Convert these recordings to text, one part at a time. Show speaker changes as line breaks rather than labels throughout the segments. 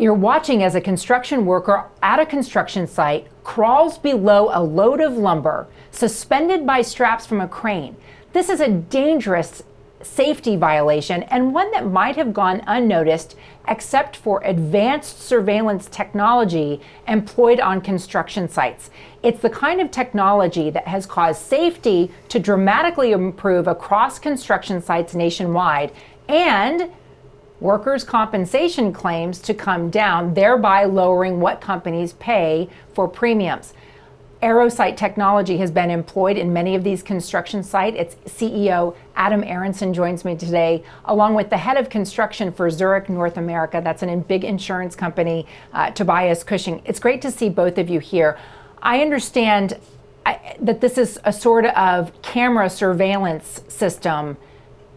You're watching as a construction worker at a construction site crawls below a load of lumber suspended by straps from a crane. This is a dangerous safety violation and one that might have gone unnoticed except for advanced surveillance technology employed on construction sites. It's the kind of technology that has caused safety to dramatically improve across construction sites nationwide and workers' compensation claims to come down, thereby lowering what companies pay for premiums. Arrowsight technology has been employed in many of these construction sites. Its CEO, Adam Aronson, joins me today, along with the head of construction for Zurich, North America. That's a big insurance company, Tobias Cushing. It's great to see both of you here. I understand that this is a sort of camera surveillance system.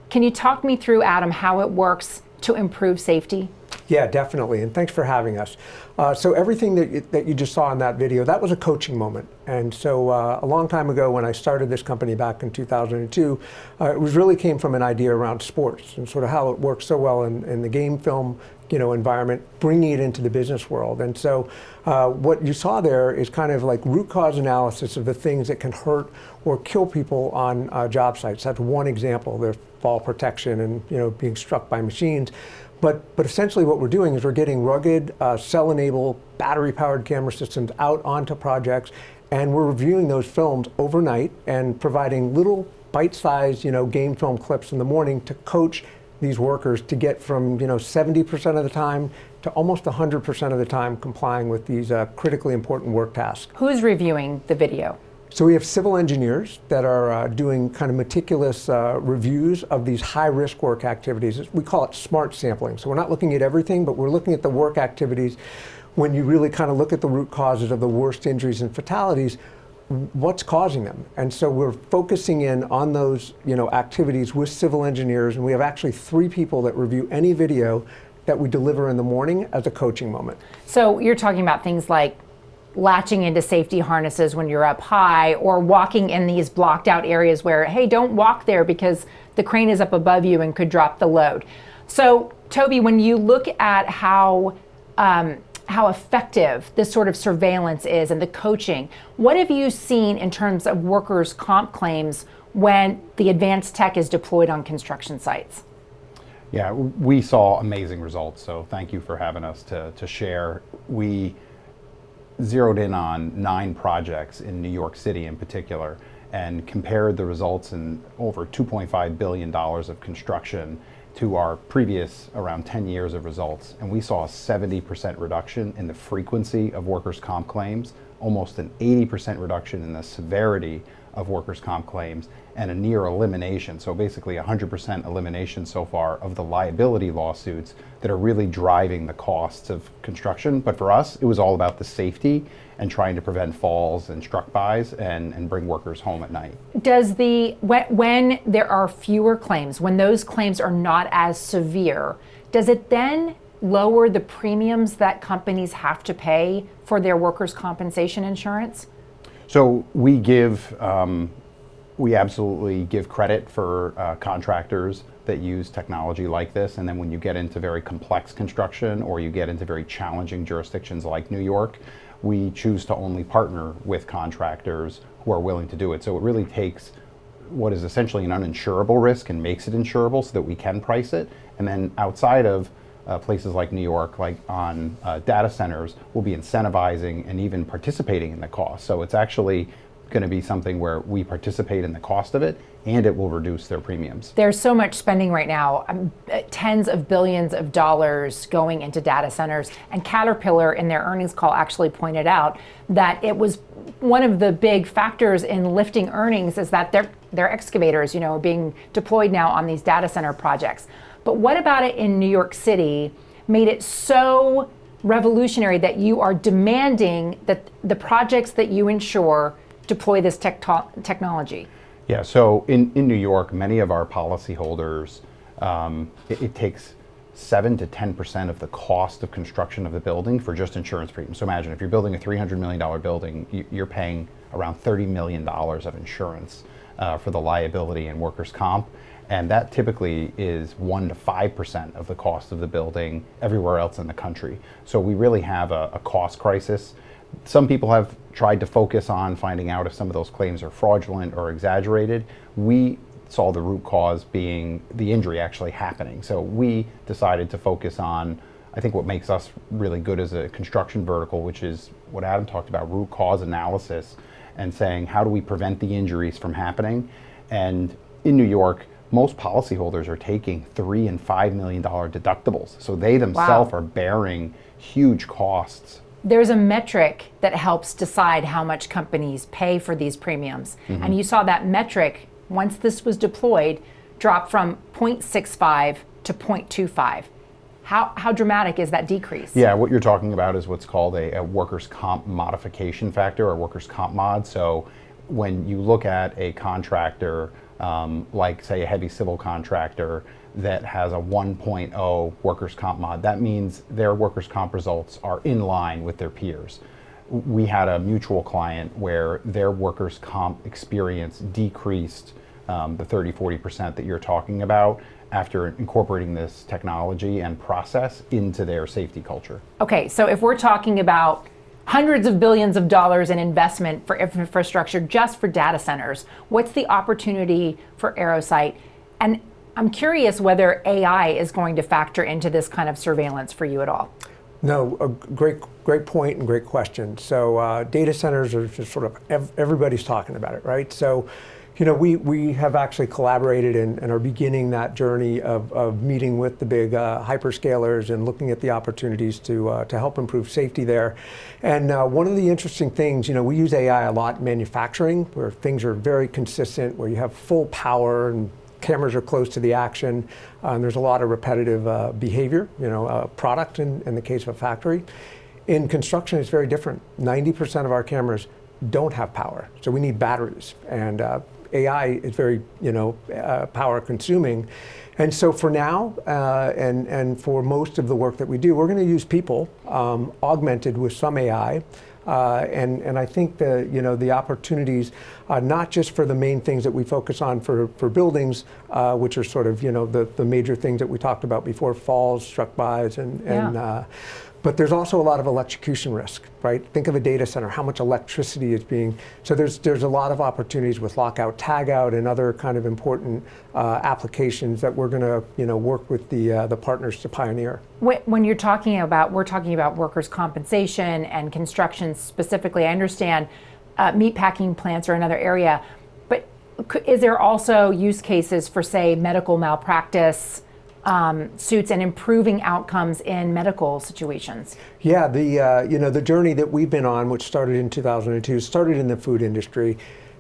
Can you talk me through, Adam, how it works to improve safety?
Yeah, definitely, and thanks for having us. So everything that you just saw in that video, that was a coaching moment. And so a long time ago when I started this company back in 2002, it really came from an idea around sports and sort of how it works so well in the game film environment, bringing it into the business world. And so what you saw there is kind of like root cause analysis of the things that can hurt or kill people on job sites. That's one example. There's fall protection and being struck by machines. But essentially what we're doing is we're getting rugged, cell-enabled, battery-powered camera systems out onto projects, and we're reviewing those films overnight and providing little bite-sized, game film clips in the morning to coach these workers to get from 70% of the time to almost 100% of the time complying with these critically important work tasks.
Who's reviewing the video?
So we have civil engineers that are doing kind of meticulous reviews of these high-risk work activities. We call it smart sampling. So we're not looking at everything, but we're looking at the work activities. When you really kind of look at the root causes of the worst injuries and fatalities, what's causing them? And so we're focusing in on those activities with civil engineers, and we have actually 3 people that review any video that we deliver in the morning as a coaching moment.
So you're talking about things like latching into safety harnesses when you're up high, or walking in these blocked out areas where, hey, don't walk there because the crane is up above you and could drop the load. So Toby, when you look at how effective this sort of surveillance is and the coaching, what have you seen in terms of workers' comp claims when the advanced tech is deployed on construction sites?
Yeah, we saw amazing results, so thank you for having us to share. We zeroed in on 9 projects in New York City in particular and compared the results in over $2.5 billion of construction to our previous around 10 years of results. And we saw a 70% reduction in the frequency of workers' comp claims, almost an 80% reduction in the severity of workers' comp claims, and a near elimination, so basically 100% elimination so far of the liability lawsuits that are really driving the costs of construction. But for us, it was all about the safety and trying to prevent falls and struck-bys and bring workers home at night.
Does when there are fewer claims, when those claims are not as severe, does it then lower the premiums that companies have to pay for their workers' compensation insurance?
So we absolutely give credit for contractors that use technology like this, and then when you get into very complex construction or you get into very challenging jurisdictions like New York, we choose to only partner with contractors who are willing to do it. So it really takes what is essentially an uninsurable risk and makes it insurable so that we can price it. And then outside of places like New York, like on data centers, we'll be incentivizing and even participating in the cost. So it's actually going to be something where we participate in the cost of it, and it will reduce their premiums.
There's so much spending right now, tens of billions of dollars going into data centers, and Caterpillar in their earnings call actually pointed out that it was one of the big factors in lifting earnings is that their excavators, are being deployed now on these data center projects. But what about it in New York City made it so revolutionary that you are demanding that the projects that you insure deploy this technology?
Yeah, so in New York, many of our policyholders, it takes 7 to 10% of the cost of construction of the building for just insurance premiums. So imagine if you're building a $300 million building, you're paying around $30 million of insurance for the liability and workers' comp. And that typically is 1 to 5% of the cost of the building everywhere else in the country. So we really have a cost crisis. Some people have tried to focus on finding out if some of those claims are fraudulent or exaggerated. We saw the root cause being the injury actually happening. So we decided to focus on, I think, what makes us really good as a construction vertical, which is what Adam talked about, root cause analysis, and saying, how do we prevent the injuries from happening? And in New York, most policyholders are taking $3 and $5 million deductibles. So they themselves are bearing huge costs.
There's a metric that helps decide how much companies pay for these premiums. And you saw that metric, once this was deployed, drop from 0.65 to 0.25. How dramatic is that decrease?
Yeah, what you're talking about is what's called a workers' comp modification factor, or workers' comp mod. So when you look at a contractor, like say a heavy civil contractor that has a 1.0 workers' comp mod, that means their workers' comp results are in line with their peers. We had a mutual client where their workers' comp experience decreased the 30-40% that you're talking about after incorporating this technology and process into their safety culture.
Okay, so if we're talking about hundreds of billions of dollars in investment for infrastructure just for data centers, what's the opportunity for Arrowsight? And I'm curious whether AI is going to factor into this kind of surveillance for you at all.
No, a great point and great question. So data centers are just sort of, everybody's talking about it, right? So, you know, we have actually collaborated and are beginning that journey of meeting with the big hyperscalers and looking at the opportunities to help improve safety there. And one of the interesting things, you know, we use AI a lot in manufacturing, where things are very consistent, where you have full power and cameras are close to the action, and there's a lot of repetitive behavior, you know, product in the case of a factory. In construction, it's very different. 90% of our cameras don't have power, so we need batteries, and AI is very, you know, power consuming. And so for now, and for most of the work that we do, we're going to use people augmented with some AI. And I think you know, the opportunities, not just for the main things that we focus on for buildings, which are sort of, you know, the major things that we talked about before, falls, struck bys, but there's also a lot of electrocution risk, right? Think of a data center, how much electricity is being, so there's a lot of opportunities with lockout, tagout, and other kind of important applications that we're gonna, you know, work with the partners to pioneer.
When we're talking about workers' compensation and construction specifically, I understand meatpacking plants are another area, but is there also use cases for, say, medical malpractice suits and improving outcomes in medical situations?
Yeah, you know, the journey that we've been on, which started in 2002, started in the food industry,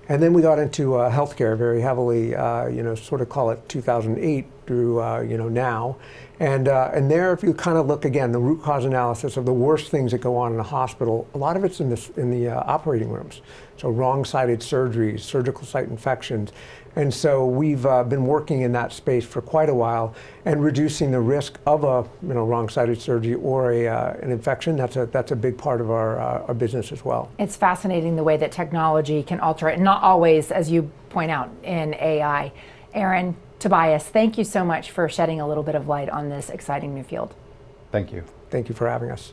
and then we got into healthcare very heavily. You know, sort of call it 2008 through you know, now, and there, if you kind of look again, the root cause analysis of the worst things that go on in a hospital, a lot of it's in the operating rooms. So wrong-sided surgeries, surgical site infections. And so we've been working in that space for quite a while and reducing the risk of a, you know, wrong-sided surgery or an infection. That's a big part of our business as well.
It's fascinating the way that technology can alter it, and not always, as you point out, in AI. Aaron, Tobias, thank you so much for shedding a little bit of light on this exciting new field.
Thank you.
Thank you for having us.